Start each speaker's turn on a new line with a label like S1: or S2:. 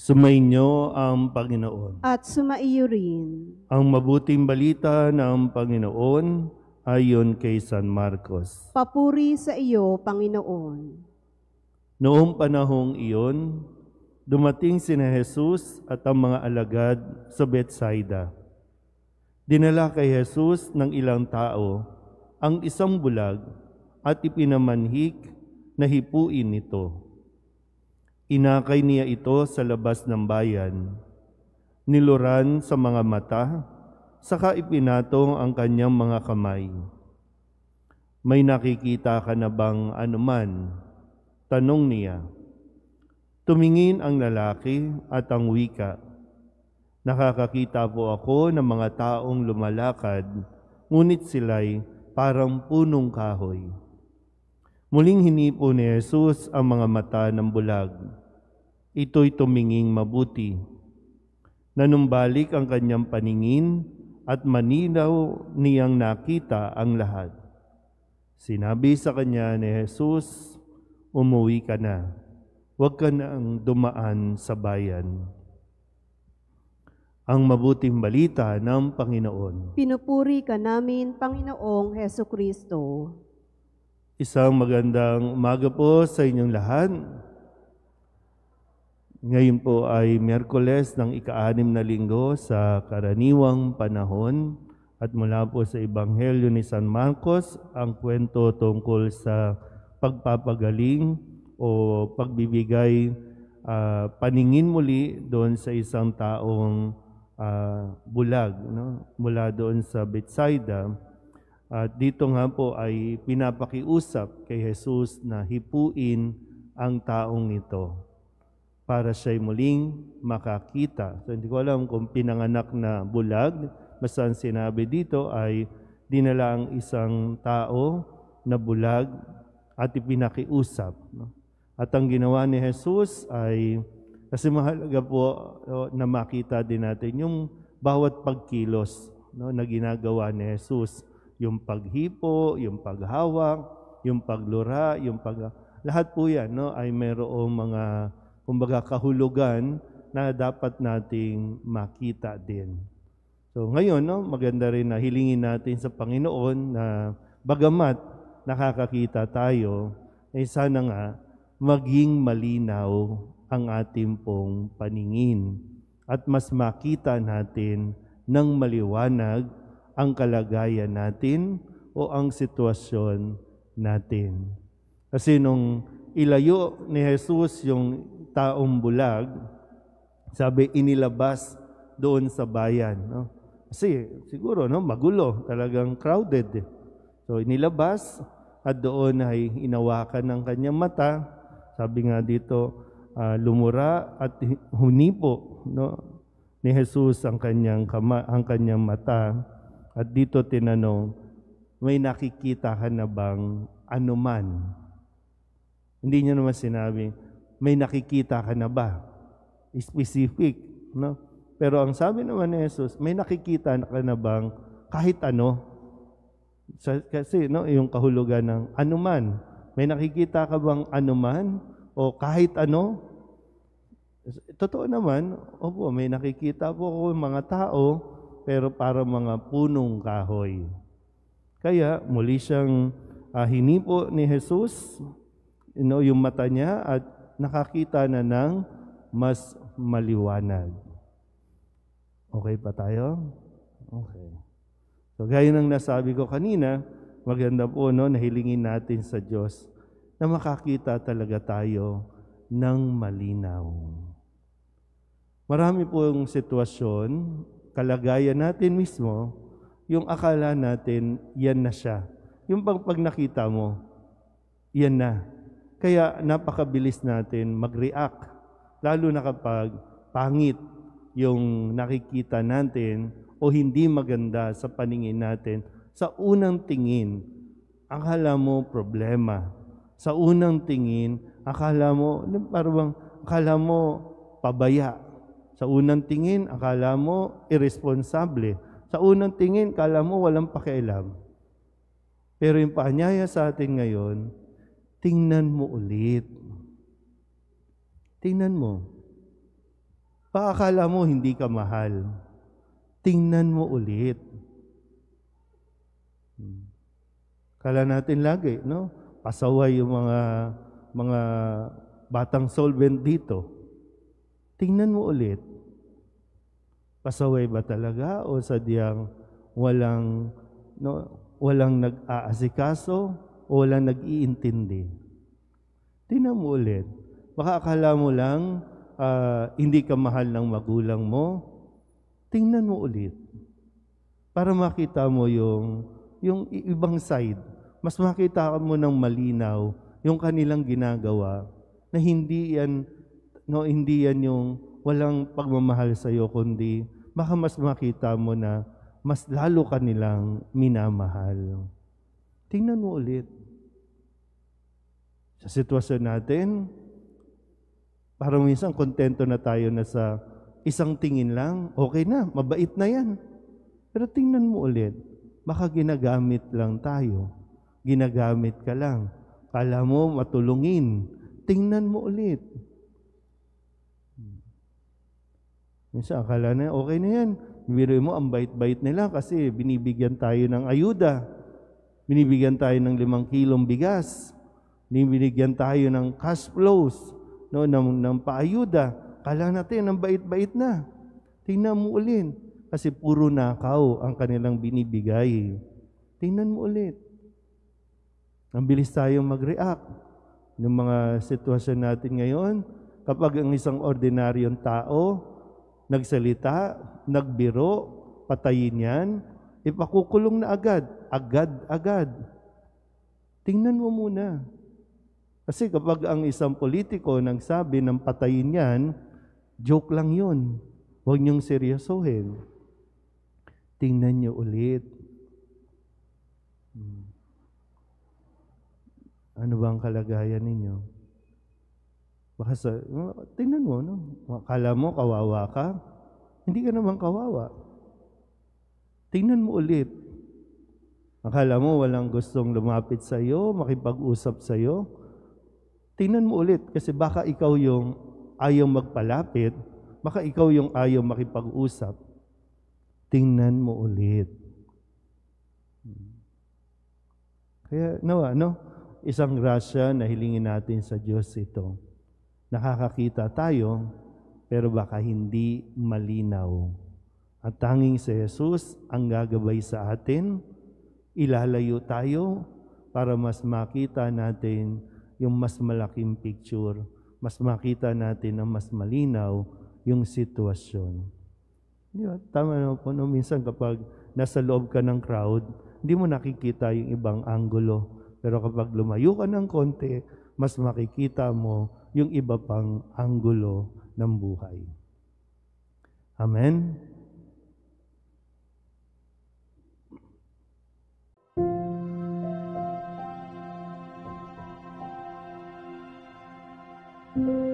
S1: Sumainyo ang Panginoon.
S2: At sumaiyo rin.
S1: Ang mabuting balita ng Panginoon ayon kay San Marcos.
S2: Papuri sa iyo, Panginoon.
S1: Noong panahong iyon, dumating sina Jesus at ang mga alagad sa Betsaida. Dinala kay Jesus ng ilang tao ang isang bulag at ipinamanhik na hipuin nito. Inakay niya ito sa labas ng bayan, niluran sa mga mata, saka ipinatong ang kanyang mga kamay. May nakikita ka na bang anuman? Tanong niya. Tumingin ang lalaki at ang wika. Nakakakita po ako ng mga taong lumalakad, ngunit sila'y parang punong kahoy. Muling hinipo ni Jesus ang mga mata ng bulag. Ito'y tuminging mabuti. Nanumbalik ang kanyang paningin at maninaw niyang nakita ang lahat. Sinabi sa kanya ni Jesus, umuwi ka na. Huwag ka nang dumaan sa bayan. Ang mabuting balita ng Panginoon.
S2: Pinupuri ka namin, Panginoong Hesukristo.
S1: Isang magandang umaga po sa inyong lahat. Ngayon po ay Miyerkules ng ika-6 na linggo sa karaniwang panahon at mula po sa Ebanghelyo ni San Marcos ang kwento tungkol sa pagpapagaling o pagbibigay paningin muli doon sa isang taong bulag, no? Mula doon sa Betsaida. At dito nga po ay pinapakiusap kay Jesus na hipuin ang taong ito para siya'y muling makakita. So hindi ko alam kung pinanganak na bulag, basta ang sinabi dito ay dinala ang isang tao na bulag at ipinakiusap. No? At ang ginawa ni Jesus ay, kasi mahalaga po na makita din natin yung bawat pagkilos, no, na ginagawa ni Jesus. Yung paghipo, yung paghawak, yung paglura, lahat po yan, no, ay mayroong mga, kumbaga, kahulugan na dapat nating makita din. So ngayon, no, maganda rin na hilingin natin sa Panginoon na bagamat nakakakita tayo, ay sana nga maging malinaw ang ating pong paningin at mas makita natin ng maliwanag ang kalagayan natin o ang sitwasyon natin. Kasi nung ilayo ni Jesus yung taong bulag, sabi inilabas doon sa bayan. No? Kasi siguro no, magulo, talagang crowded. So inilabas at doon ay hinawakan ng kanyang mata. Sabi nga dito, lumura at hunipo, no, ni Jesus ang kanyang mata. At dito tinanong, may nakikita ka na bang anuman? Hindi niya naman sinabi, may nakikita ka na ba? Specific, no? Pero ang sabi naman ni Jesus, may nakikita ka na bang kahit ano? Kasi no, yung kahulugan ng anuman. May nakikita ka bang anuman o kahit ano? Totoo naman, opo, may nakikita po ako mga tao, pero para mga punong kahoy. Kaya muli siyang hinipo ni Jesus, yung mata niya at nakakita na ng mas maliwanag. Okay pa tayo? Okay. So gaya ng nasabi ko kanina, maganda po nahilingin natin sa Diyos na makakita talaga tayo ng malinaw. Marami pong sitwasyon, kalagayan natin mismo, yung akala natin, yan na siya. Yung pag nakita mo, yan na. Kaya napakabilis natin mag-react, lalo na kapag pangit yung nakikita natin o hindi maganda sa paningin natin. Sa unang tingin, akala mo problema. Sa unang tingin, akala mo pabaya. Sa unang tingin, akala mo irresponsable. Sa unang tingin, akala mo walang pakialam. Pero yung paanyaya sa atin ngayon, tingnan mo ulit. Tingnan mo. Baka akala mo hindi ka mahal. Tingnan mo ulit. Kala natin lagi, no? Pasaway yung mga batang solvent dito. Tingnan mo ulit. Pasaway ba talaga o sadyang walang nag-aasikaso o walang nag-iintindi? Tingnan mo ulit. Baka akala mo lang hindi ka mahal ng magulang mo. Tingnan mo ulit. Para makita mo yung ibang side. Mas makita mo ng malinaw yung kanilang ginagawa na hindi yan yung walang pagmamahal sa iyo, kundi baka mas makita mo na mas lalo ka nilang minamahal. Tingnan mo ulit. Sa sitwasyon natin, parang minsan kontento na tayo na sa isang tingin lang, okay na, mabait na yan. Pero tingnan mo ulit, baka ginagamit lang tayo. Ginagamit ka lang. Kala mo matulungin. Tingnan mo ulit. Minsan, akala na, okay na yan. Biro mo, ang bait-bait nila kasi binibigyan tayo ng ayuda. Binibigyan tayo ng 5 kilong bigas. Binibigyan tayo ng cash flows, no, ng paayuda. Kala natin, ang bait-bait na. Tingnan mo ulit. Kasi puro nakaw ang kanilang binibigay. Tingnan mo ulit. Ang bilis tayong mag-react ng mga sitwasyon natin ngayon. Kapag ang isang ordinaryong tao nagsalita, nagbiro, patayin yan, ipakukulong na agad. Agad. Tingnan mo muna. Kasi kapag ang isang politiko nagsabi ng patayin yan, joke lang yun. Huwag niyong seryosohin. Tingnan niyo ulit. Ano ba ang kalagayan ninyo? Baka tingnan mo, no? Akala mo kawawa ka? Hindi ka naman kawawa. Tingnan mo ulit. Akala mo walang gustong lumapit sa iyo, makipag-usap sa iyo? Tingnan mo ulit kasi baka ikaw yung ayaw magpalapit, baka ikaw yung ayaw makipag-usap. Tingnan mo ulit. Kaya isang grasya na hilingin natin sa Diyos ito. Nakakakita tayo, pero baka hindi malinaw. At tanging si Jesus ang gagabay sa atin, ilalayo tayo para mas makita natin yung mas malaking picture, mas makita natin na mas malinaw yung sitwasyon. Di ba? Tama naman po, no? Minsan kapag nasa loob ka ng crowd, hindi mo nakikita yung ibang anggulo. Pero kapag lumayo ka ng konti, mas makikita mo yung iba pang anggulo ng buhay. Amen?
S2: Amen.